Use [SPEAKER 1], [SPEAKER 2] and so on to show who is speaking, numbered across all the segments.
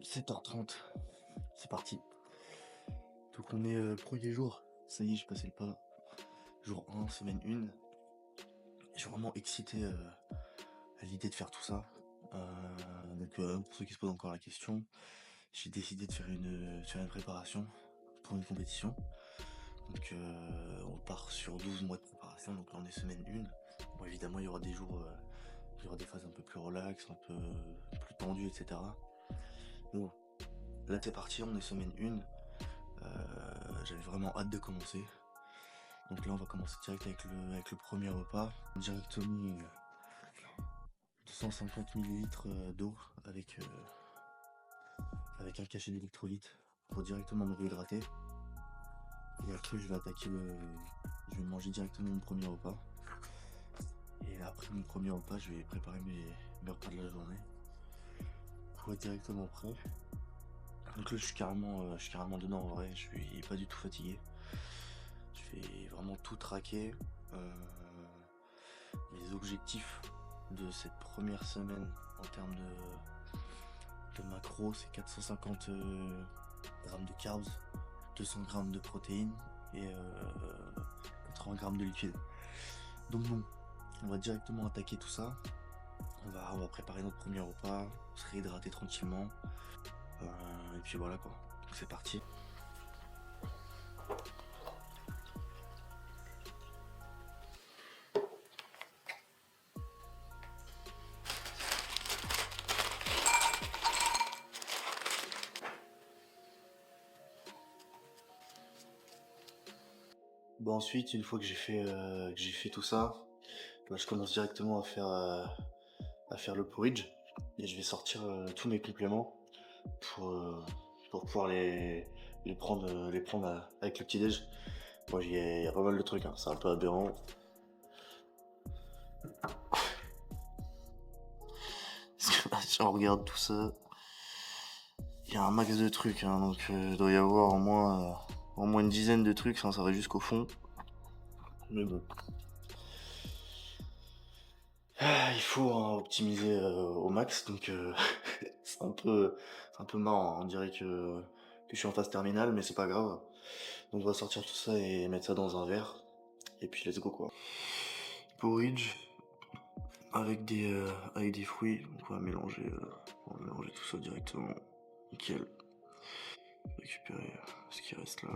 [SPEAKER 1] 7h30, c'est parti. Donc on est premier jour, ça y est, j'ai passé le pas. Jour 1, semaine 1. Je suis vraiment excité à l'idée de faire tout ça. Pour ceux qui se posent encore la question, j'ai décidé de faire une préparation pour une compétition. Donc on part sur 12 mois de préparation, donc là on est semaine 1. Bon, évidemment il y aura des jours, il y aura des phases un peu plus relax, un peu plus tendues, etc. Bon, là c'est parti, on est semaine 1. J'avais vraiment hâte de commencer. Donc là on va commencer direct avec le premier repas. Directement 250 ml d'eau avec un cachet d'électrolytes pour directement me réhydrater. Et après je vais manger directement mon premier repas. Et après mon premier repas, je vais préparer mes repas de la journée pour être directement prêt. Donc là je suis carrément dedans en vrai, je suis pas du tout fatigué. Je vais vraiment tout traquer. Les objectifs de cette première semaine en termes de macros, c'est 450 grammes de carbs, 200 grammes de protéines et 80 grammes de liquide. Donc bon, on va directement attaquer tout ça. On va préparer notre premier repas, se réhydrater tranquillement. Et puis voilà quoi. Donc c'est parti. Bon ensuite, une fois que j'ai fait tout ça, bah, je commence directement à faire le porridge et je vais sortir tous mes compléments pour, euh, pour pouvoir les prendre avec le petit déj. Moi il y a pas mal de trucs, hein. C'est un peu aberrant. Parce que là, si on regarde tout ça, il y a un max de trucs, hein, donc il doit y avoir au moins une dizaine de trucs, ça va jusqu'au fond. Mais bon. Il faut optimiser au max, donc c'est un peu marrant, hein. On dirait que je suis en phase terminale, mais c'est pas grave. Donc on va sortir tout ça et mettre ça dans un verre, et puis let's go quoi. Porridge avec des fruits, on va mélanger tout ça directement, nickel. Récupérer ce qui reste là.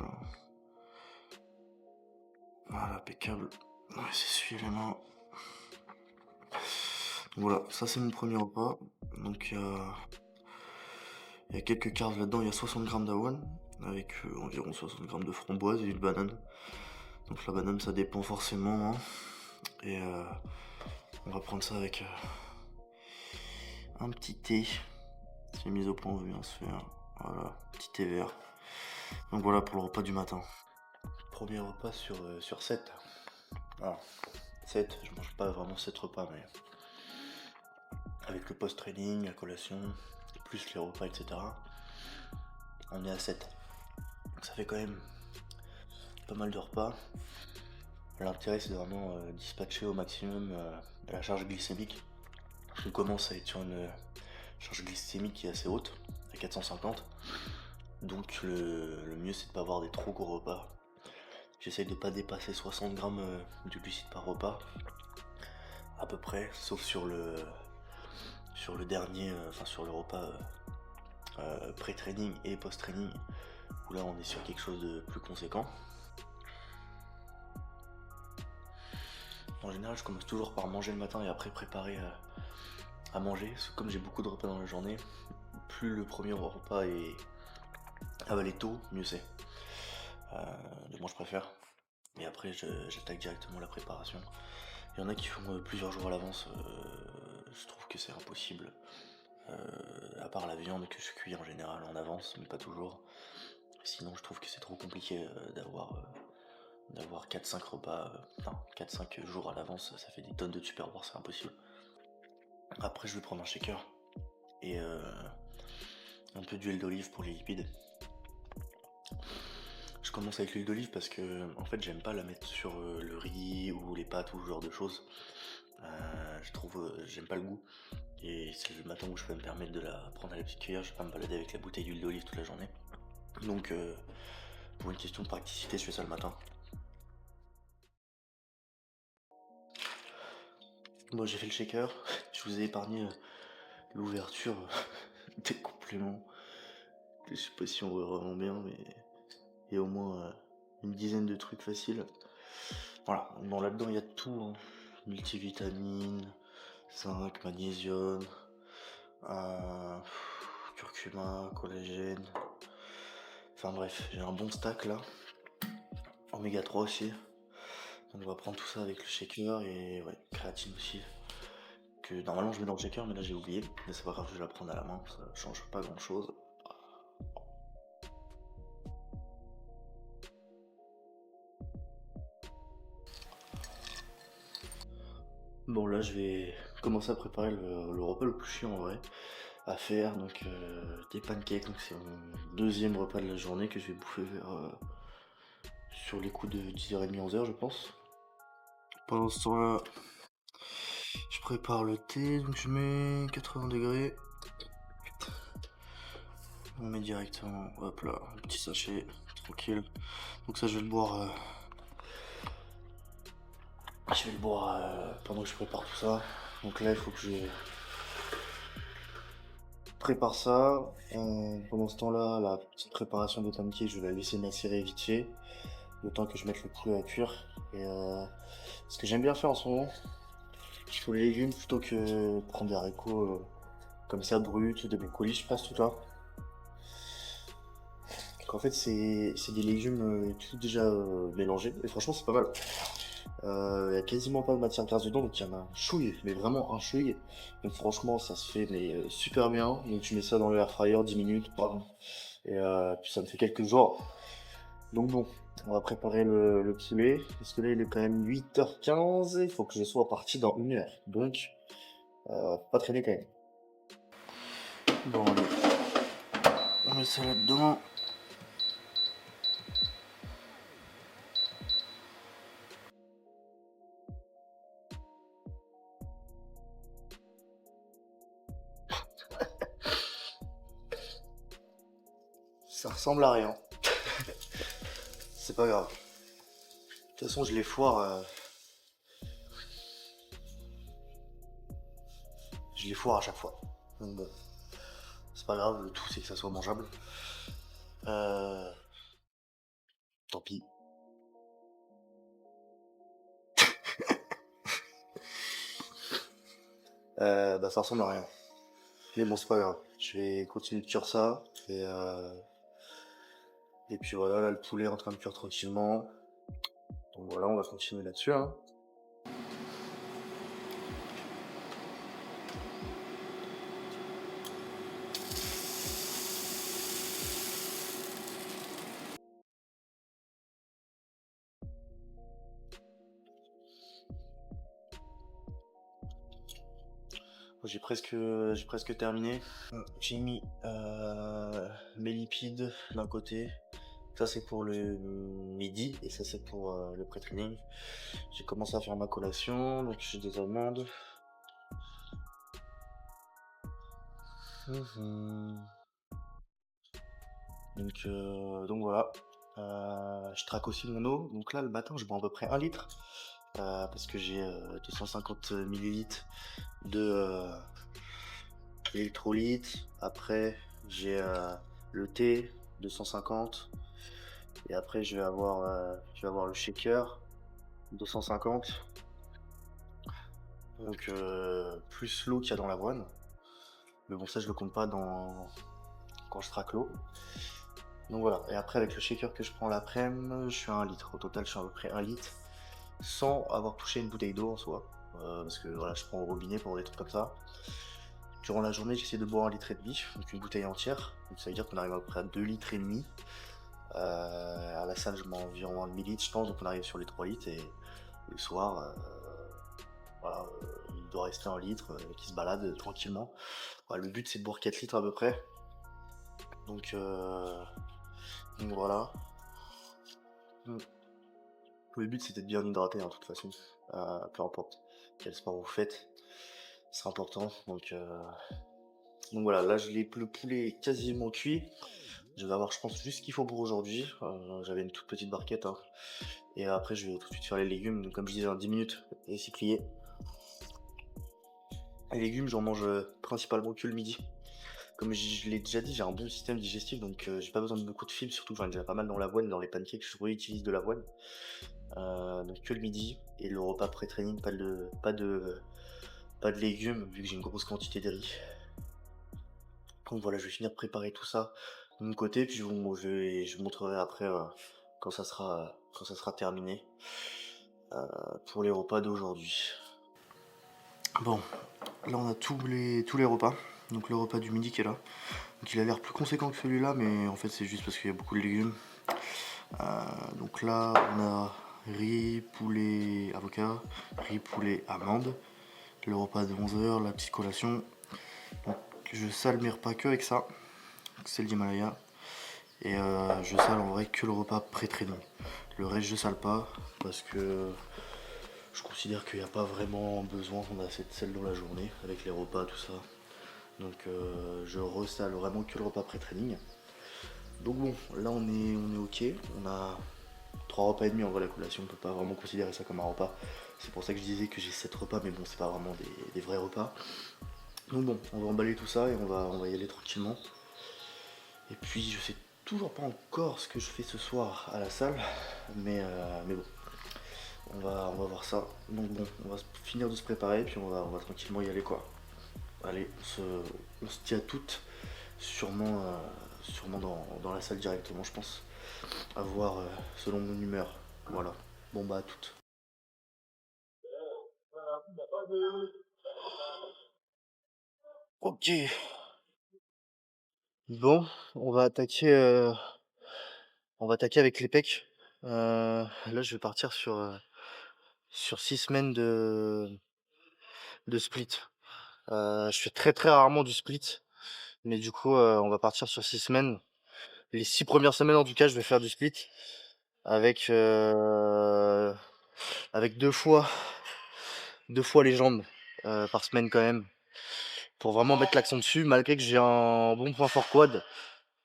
[SPEAKER 1] Voilà, impeccable. Ouais, s'essuyer les mains. Voilà, ça c'est mon premier repas. Donc il y a quelques carbs là-dedans, il y a 60 grammes d'avoine, avec environ 60 grammes de framboise et une banane. Donc la banane ça dépend forcément, hein. Et on va prendre ça avec un petit thé. Si la mise au point veut bien se faire. Voilà, petit thé vert. Donc voilà pour le repas du matin. Premier repas sur 7. Alors, 7, je mange pas vraiment 7 repas, mais avec le post-training, la collation, plus les repas, etc. On est à 7. Donc ça fait quand même pas mal de repas. L'intérêt c'est de vraiment dispatcher au maximum la charge glycémique. Je commence à être sur une charge glycémique qui est assez haute, à 450. Donc le mieux c'est de pas avoir des trop gros repas. J'essaye de pas dépasser 60 grammes de glucides par repas, à peu près, sauf sur le dernier, sur le repas pré-training et post-training, où là on est sur quelque chose de plus conséquent. En général je commence toujours par manger le matin et après préparer à manger, parce que comme j'ai beaucoup de repas dans la journée, plus le premier repas est avalé tôt, mieux c'est. Donc moi je préfère. Et après j'attaque directement la préparation. Il y en a qui font plusieurs jours à l'avance, je trouve que c'est impossible. À part la viande que je cuis en général en avance, mais pas toujours. Sinon je trouve que c'est trop compliqué d'avoir 4-5 repas, 4-5 jours à l'avance, ça fait des tonnes de tupperware, c'est impossible. Après je vais prendre un shaker et un peu d'huile d'olive pour les lipides. Je commence avec l'huile d'olive parce que en fait j'aime pas la mettre sur le riz ou les pâtes ou ce genre de choses. J'aime pas le goût. Et c'est le matin où je peux me permettre de la prendre à la petite cuillère, je vais pas me balader avec la bouteille d'huile d'olive toute la journée. Donc pour une question de praticité, je fais ça le matin. Moi j'ai fait le shaker, je vous ai épargné l'ouverture des compléments. Je sais pas si on voit vraiment bien, mais il y a au moins une dizaine de trucs faciles. Voilà, bon là-dedans il y a de tout, hein. Multivitamines, zinc, magnésium, euh, curcuma, collagène. Enfin bref, j'ai un bon stack là. Oméga 3 aussi. Donc on va prendre tout ça avec le shaker et ouais, créatine aussi. Que normalement je mets dans le shaker mais là j'ai oublié. Mais c'est pas grave, je vais la prendre à la main, ça change pas grand chose. Bon là je vais commencer à préparer le repas le plus chiant en vrai à faire. Donc des pancakes, donc c'est mon deuxième repas de la journée que je vais bouffer vers sur les coups de 10h30, 11h je pense. Pendant ce temps-là, je prépare le thé, donc je mets 80 degrés. On met directement, hop là, un petit sachet, tranquille. Donc ça je vais le boire, pendant que je prépare tout ça. Donc là il faut que je prépare ça. Pendant ce temps-là, la petite préparation des pancakes, je vais la laisser macérer vite fait. Le temps que je mette le poulet à cuire. Et ce que j'aime bien faire en ce moment, je fais les légumes plutôt que prendre des haricots comme ça bruts, des brocolis, je passe tout là. Donc en fait, c'est des légumes tout déjà mélangés. Et franchement, c'est pas mal. Il y a quasiment pas de matière grasse dedans, donc il y en a un chouille, mais vraiment un chouille. Donc franchement, ça se fait mais super bien. Donc tu mets ça dans le air fryer 10 minutes, bam. Et puis ça me fait quelques jours. Donc bon, on va préparer le poulet. Parce que là, il est quand même 8h15. Il faut que je sois parti dans 1 heure. Donc, faut pas traîner quand même. Bon, allez. On met ça là-dedans. Ça ressemble à rien. C'est pas grave. De toute façon, je les foire. Je les foire à chaque fois. Donc bon, c'est pas grave. Le tout, c'est que ça soit mangeable. Euh, Tant pis. Bah, ça ressemble à rien. Mais bon, c'est pas grave. Je vais continuer de cuire ça. Et puis voilà, là, le poulet est en train de cuire tranquillement. Donc voilà, on va continuer là-dessus, hein. J'ai presque terminé. J'ai mis mes lipides d'un côté. Ça c'est pour le midi et ça c'est pour le pré-training. J'ai commencé à faire ma collation, donc j'ai des amandes. Mhm. Donc voilà. Je traque aussi mon eau. Donc là le matin je bois à peu près 1 litre. Parce que j'ai 250 millilitres de électrolytes. Après j'ai le thé 250. Et après je vais avoir le shaker 250. Donc plus l'eau qu'il y a dans l'avoine. Mais bon ça je le compte pas dans quand je traque l'eau. Donc voilà. Et après avec le shaker que je prends l'après-midi, je suis à 1 litre. Au total je suis à peu près 1 litre. Sans avoir touché une bouteille d'eau en soi. Parce que voilà, je prends au robinet pour des trucs comme ça. Durant la journée, j'essaie de boire 1,5 litre, donc une bouteille entière. Donc ça veut dire qu'on arrive à peu près à 2,5 litres. À la salle, je mets environ 1 demi-litre, je pense, donc on arrive sur les 3 litres. Et le soir, voilà, il doit rester 1 litre qui se balade tranquillement. Voilà, le but, c'est de boire 4 litres à peu près. Donc, voilà. Mm. Le but, c'était de bien hydrater, hein, de toute façon. Peu importe quel sport vous faites. c'est important. Donc voilà, là le poulet est quasiment cuit. Je vais avoir, je pense, juste ce qu'il faut pour aujourd'hui. J'avais une toute petite barquette, hein. Et après, je vais tout de suite faire les légumes. Donc, comme je disais, en 10 minutes, et c'est plié. Les légumes, j'en mange principalement que le midi. Comme je l'ai déjà dit, j'ai un bon système digestif, donc j'ai pas besoin de beaucoup de fibres, surtout que j'en ai déjà pas mal dans l'avoine, dans les pancakes, je réutilise de l'avoine. Donc que le midi, et le repas pré-training, pas de légumes, vu que j'ai une grosse quantité de riz. Donc voilà, je vais finir de préparer tout ça de mon côté, puis je vous montrerai après quand ça sera terminé pour les repas d'aujourd'hui. Bon, là on a tous les repas. Donc le repas du midi qui est là. Donc il a l'air plus conséquent que celui-là, mais en fait c'est juste parce qu'il y a beaucoup de légumes. Donc là on a riz, poulet, avocat, riz, poulet, amande. Le repas de 11h, la petite collation. Donc je sale mes repas que avec ça. C'est l'Himalaya. Et je sale en vrai que le repas pré-training. Le reste je sale pas parce que je considère qu'il n'y a pas vraiment besoin, on a assez de sel dans la journée avec les repas, tout ça. Donc je resale vraiment que le repas pré-training. Donc bon, là on est ok. On a 3 repas et demi en vrai la collation, on peut pas vraiment considérer ça comme un repas. C'est pour ça que je disais que j'ai 7 repas, mais bon c'est pas vraiment des vrais repas. Donc bon, on va emballer tout ça et on va y aller tranquillement. Et puis je sais toujours pas encore ce que je fais ce soir à la salle, mais bon, on va voir ça. Donc bon, on va finir de se préparer, puis on va tranquillement y aller quoi. Allez, on se dit à toutes, sûrement dans la salle directement, je pense. À voir selon mon humeur. Voilà. Bon bah à toutes. Ok. Bon, on va attaquer avec les pecs. Là, je vais partir sur 6 semaines de split. Je fais très très rarement du split, mais du coup, on va partir sur 6 semaines. Les 6 premières semaines, en tout cas, je vais faire du split avec avec deux fois les jambes par semaine quand même, pour vraiment mettre l'accent dessus. Malgré que j'ai un bon point fort quad,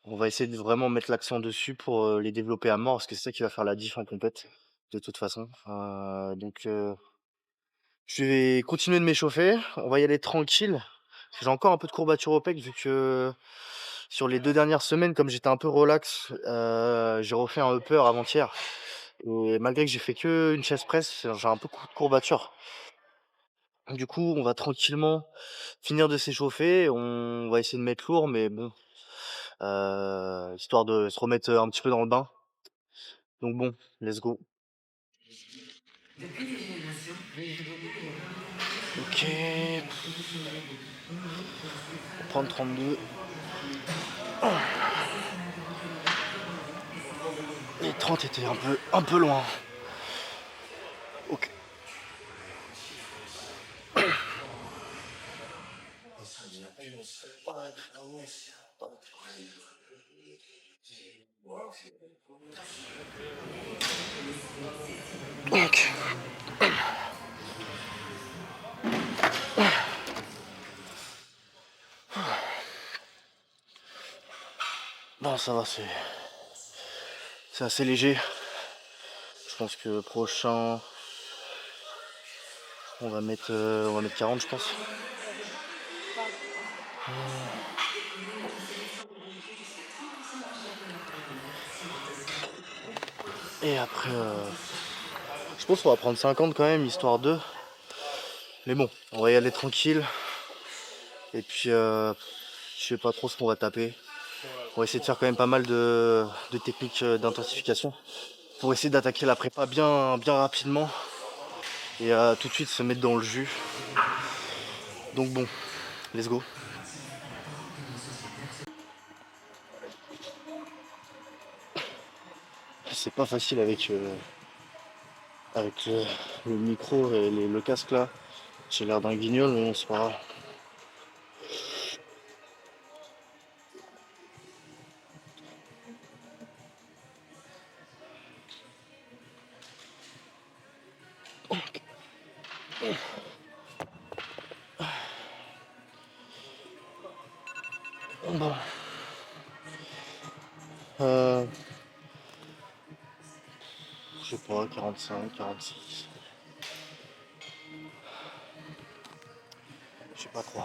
[SPEAKER 1] on va essayer de vraiment mettre l'accent dessus pour les développer à mort, parce que c'est ça qui va faire la diff en compète, de toute façon. Je vais continuer de m'échauffer, on va y aller tranquille. J'ai encore un peu de courbature au pec vu que sur les 2 dernières semaines, comme j'étais un peu relax, j'ai refait un upper avant-hier et malgré que j'ai fait qu'une chest press, j'ai un peu de courbature. Du coup, on va tranquillement finir de s'échauffer, on va essayer de mettre lourd mais bon, histoire de se remettre, un petit peu dans le bain. Donc bon, let's go. OK, on va prendre 32. Les 30 étaient un peu loin. OK. OK. Bon, ça va, c'est assez léger. Je pense que prochain, on va mettre 40, je pense. Et après, je pense qu'on va prendre 50 quand même, histoire de. Mais bon, on va y aller tranquille. Et puis, je sais pas trop ce qu'on va taper. On va essayer de faire quand même pas mal de techniques d'intensification pour essayer d'attaquer la prépa bien rapidement et tout de suite se mettre dans le jus. Donc bon, let's go. C'est pas facile avec le micro et le casque là. J'ai l'air d'un guignol, mais bon, c'est pas grave. Bon. Je sais pas, 45, 46. Je sais pas trop.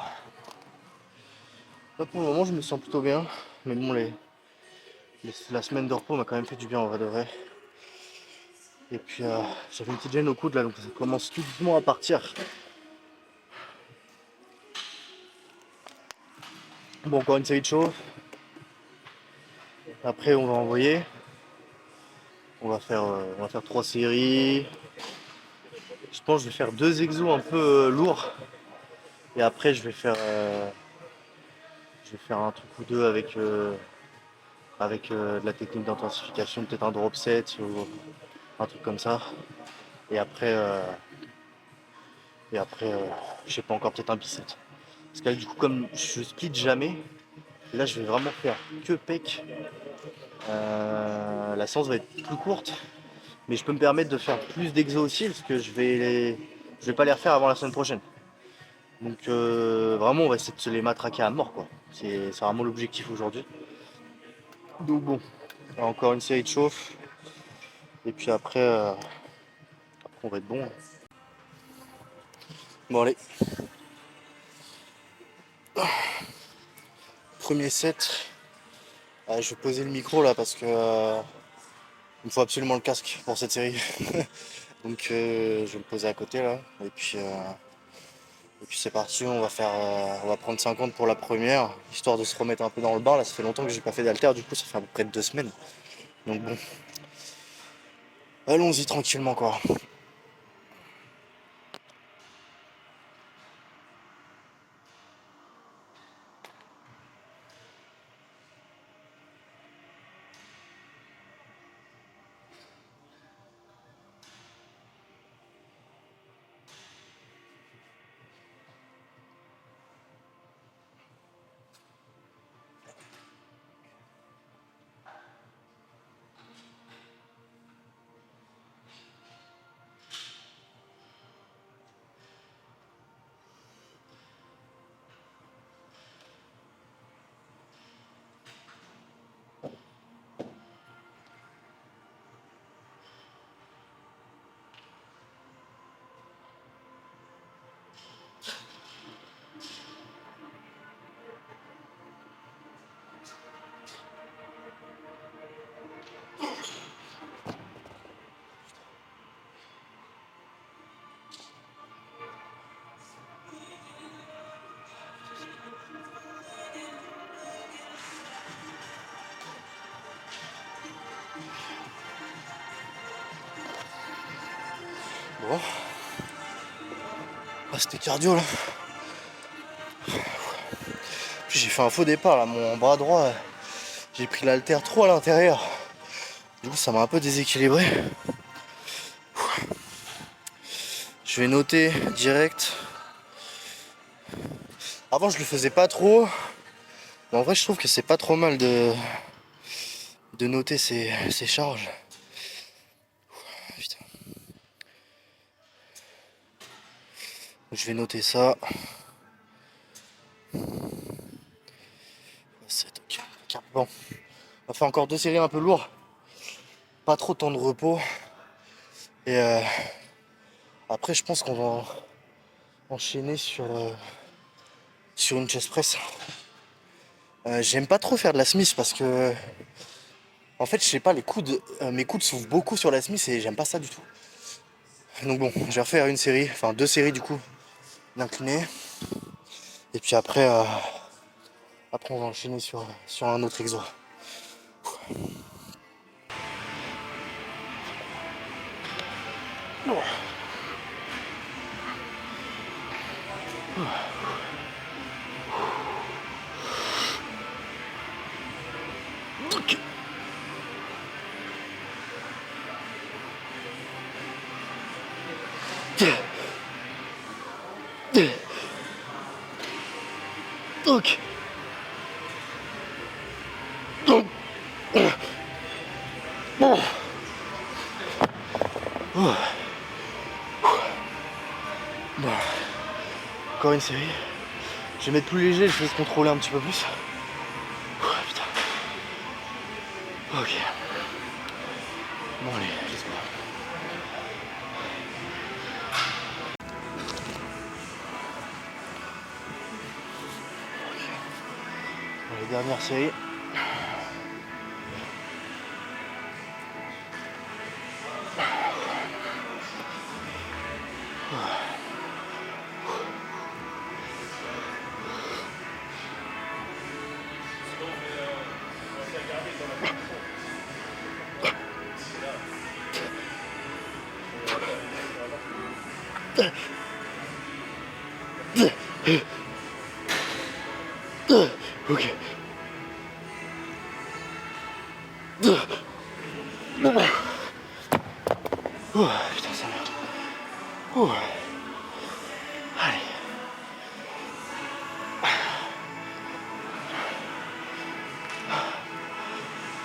[SPEAKER 1] Là pour le moment je me sens plutôt bien. Mais bon la semaine de repos m'a quand même fait du bien en vrai de vrai. Et puis j'avais une petite gêne au coude là, donc ça commence tout doucement à partir. Bon, encore une série de chauffe. Après on va envoyer. On va faire 3 séries. Je pense que je vais faire 2 exos un peu lourds. Et après je vais faire un truc ou deux avec de la technique d'intensification, peut-être un drop set ou un truc comme ça. Et après, je sais pas encore, peut-être un bicep. Parce que là, du coup, comme je split jamais, là, je vais vraiment faire que pec. La séance va être plus courte, mais je peux me permettre de faire plus d'exos aussi, parce que je vais pas les refaire avant la semaine prochaine. Donc vraiment, on va essayer de se les matraquer à mort, quoi. C'est vraiment l'objectif aujourd'hui. Donc bon, encore une série de chauffe. Et puis après on va être bon. Bon allez. Premier set. Je vais poser le micro là parce que il me faut absolument le casque pour cette série. Donc je vais le poser à côté là. Et puis c'est parti, on va prendre 50 pour la première, histoire de se remettre un peu dans le bain. Là ça fait longtemps que j'ai pas fait d'haltère, du coup ça fait à peu près 2 semaines. Donc bon. Allons-y tranquillement quoi. Bon. Ah, c'était cardio là. Puis j'ai fait un faux départ là, mon bras droit, j'ai pris l'haltère trop à l'intérieur. Du coup ça m'a un peu déséquilibré. Je vais noter direct. Avant je le faisais pas trop. Mais en vrai je trouve que c'est pas trop mal de noter ses charges. Putain. Je vais noter ça. Bon. On va faire encore 2 séries un peu lourdes. Pas trop de temps de repos. Et après je pense qu'on va enchaîner sur une chest press. J'aime pas trop faire de la Smith parce que en fait je sais pas, mes coudes s'ouvrent beaucoup sur la Smith et j'aime pas ça du tout. Donc bon, je vais refaire une série, enfin 2 séries du coup d'incliné. Et puis après on va enchaîner sur un autre exo. Ok. Ok. Bon. Bon. Encore une série. Je vais mettre plus léger, je vais se contrôler un petit peu plus. Ok. Bon allez, let's go. Bon, les dernières séries. Ok. Putain, ça va. Allez.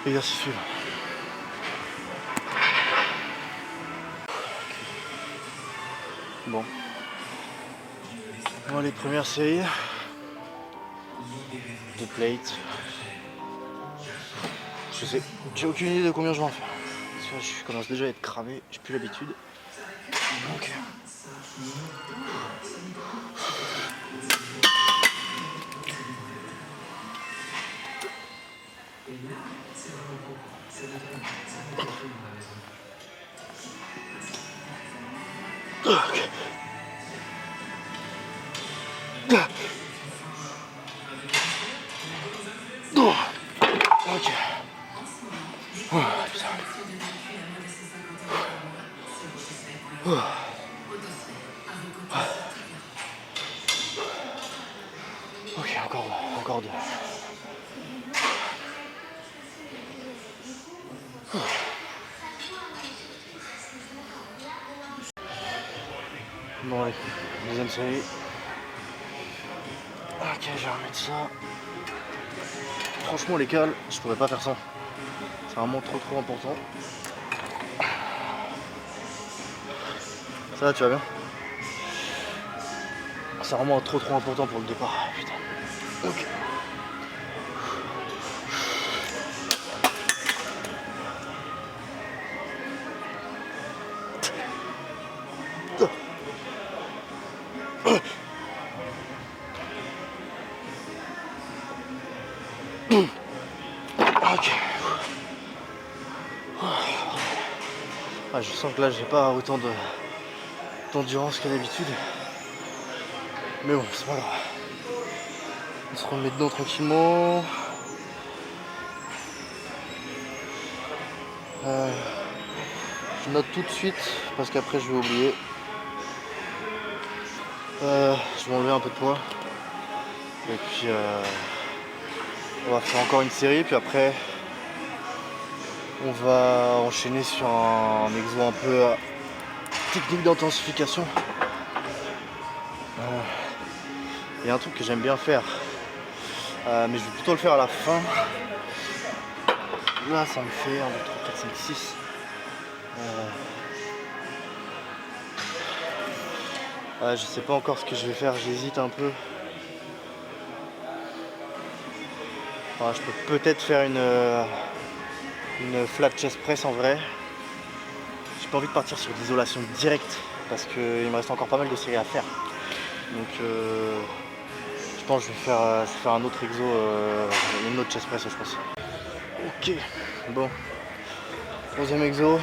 [SPEAKER 1] Exercice suivant. Bon. Bon, les premières séries de plate. J'ai aucune idée de combien je vais en faire. Parce que je commence déjà à être cramé, j'ai plus l'habitude. Donc. Ok. Ok. Putain. Ok, encore deux. Bon allez, deuxième série. Ok, je vais remettre ça. Franchement les cales, je pourrais pas faire ça. C'est vraiment trop important. Ça va, tu vas bien? C'est vraiment trop important pour le départ. Putain. Ok. Ok. Ah, je sens que là j'ai pas autant d'endurance qu'à d'habitude. Mais bon, c'est pas grave. On se remet dedans tranquillement. Je note tout de suite parce qu'après je vais oublier. Je vais enlever un peu de poids. Et puis on va faire encore une série. Puis après on va enchaîner sur un exo un peu technique d'intensification. Il y a un truc que j'aime bien faire. Mais je vais plutôt le faire à la fin. Là ça me fait 1, 2, 3, 4, 5, 6. Je sais pas encore ce que je vais faire, j'hésite un peu. Je peux peut-être faire une flat chest press en vrai. J'ai pas envie de partir sur l'isolation directe parce qu'il me reste encore pas mal de séries à faire. Donc je pense que je vais faire un autre exo, une autre chest press je pense. Ok, bon. Troisième exo.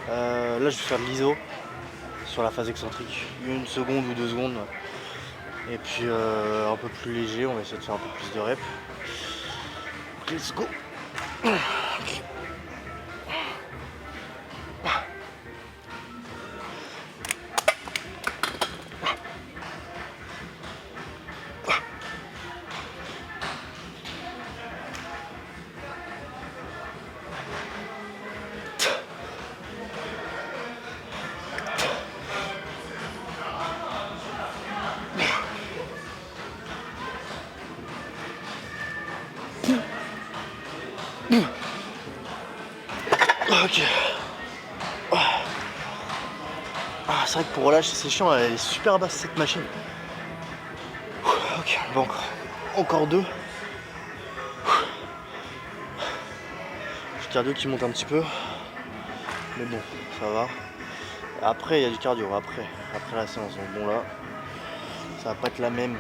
[SPEAKER 1] Là je vais faire de l'iso sur la phase excentrique, 1 seconde ou 2 secondes. Et puis un peu plus léger, on va essayer de faire un peu plus de reps. Let's go. Ok. C'est vrai que pour relâcher c'est chiant, elle est super basse cette machine. Ok, bon, encore deux. Le cardio qui monte un petit peu. Mais bon, ça va. Après, il y a du cardio, après la séance. Donc bon là, ça va pas être la même.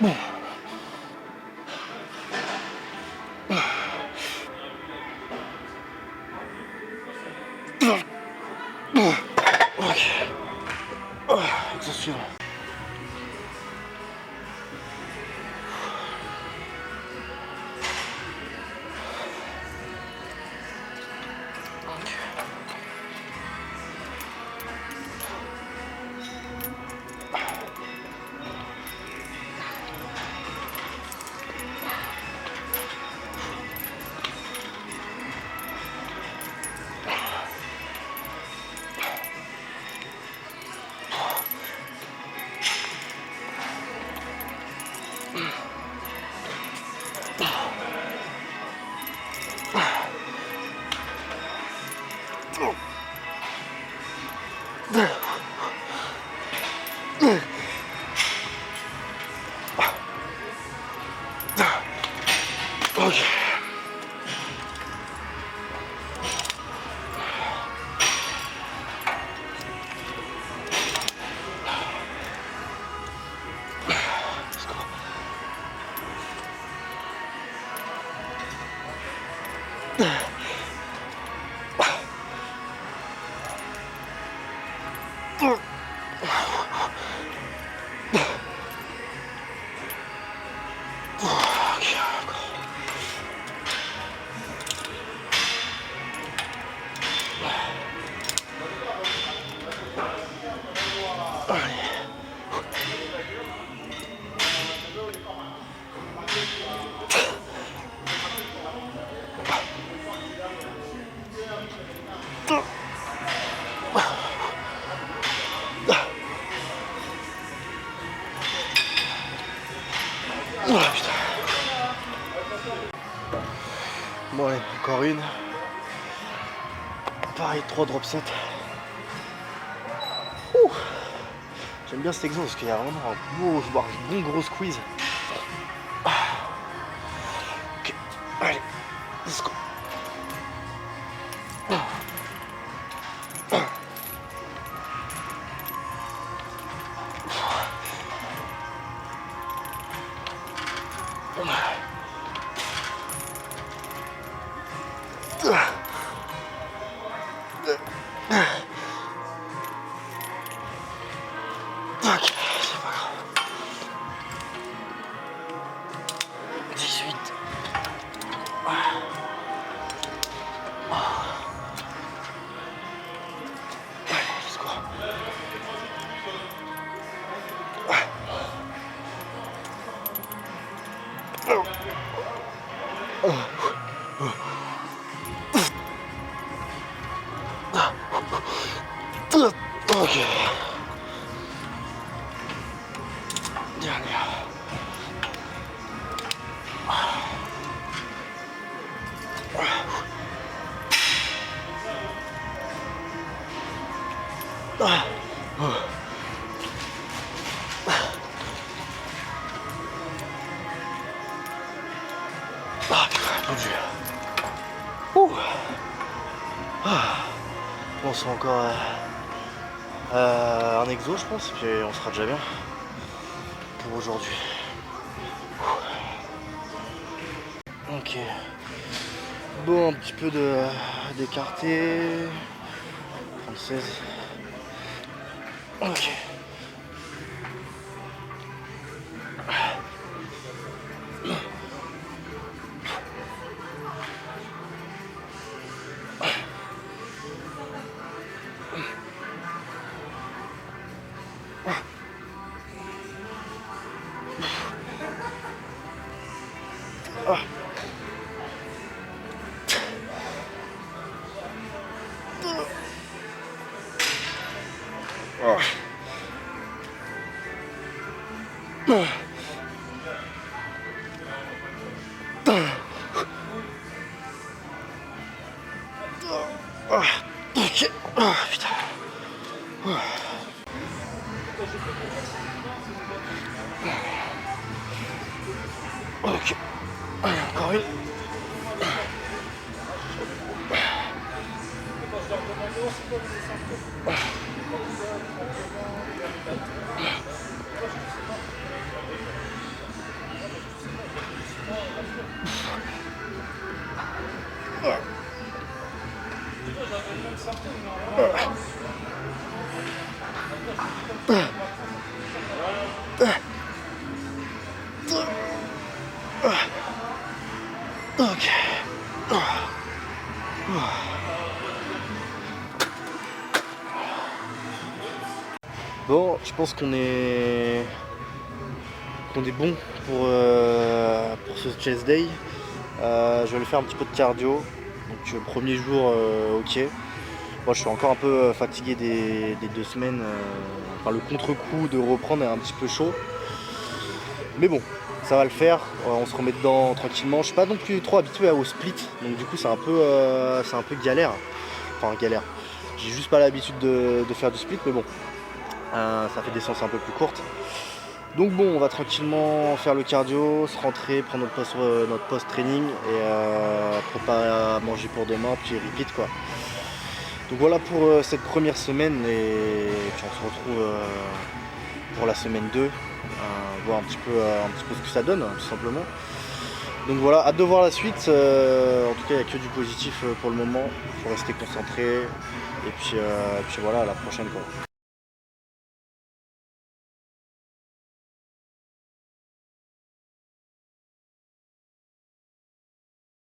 [SPEAKER 1] Bon. Ok. Exercice suivant. Ok. Bon allez, encore une. Pareil, 3 drop sets. J'aime bien cet exo parce qu'il y a vraiment un bon gros squeeze. Ok, allez, let's go. Ok, c'est pas grave. 18. Allez, let's go. Ok. Dernière. Ah putain, mon dieu. Bon, c'est encore un exo, je pense, et puis on sera déjà bien pour aujourd'hui. Ok. Bon, un petit peu d'écarté. 36. Ok. Ok. Allez, encore une. Ok. Bon, je pense qu'on est bon pour ce chest day. Je vais le faire un petit peu de cardio. Donc premier jour, ok. Moi je suis encore un peu fatigué des 2 semaines. Enfin le contre-coup de reprendre est un petit peu chaud. Mais bon, ça va le faire. On se remet dedans tranquillement. Je suis pas non plus trop habitué au split. Donc du coup c'est un peu galère. Enfin galère. J'ai juste pas l'habitude de faire du split, mais bon. Ça fait des séances un peu plus courtes. Donc bon, on va tranquillement faire le cardio, se rentrer, prendre notre post-training et préparer à manger pour demain, puis repeat quoi. Donc voilà pour cette première semaine et puis on se retrouve pour la semaine 2, voir un petit peu ce que ça donne, tout simplement. Donc voilà, hâte de voir la suite. En tout cas, il n'y a que du positif pour le moment. Il faut rester concentré et puis voilà, à la prochaine quoi.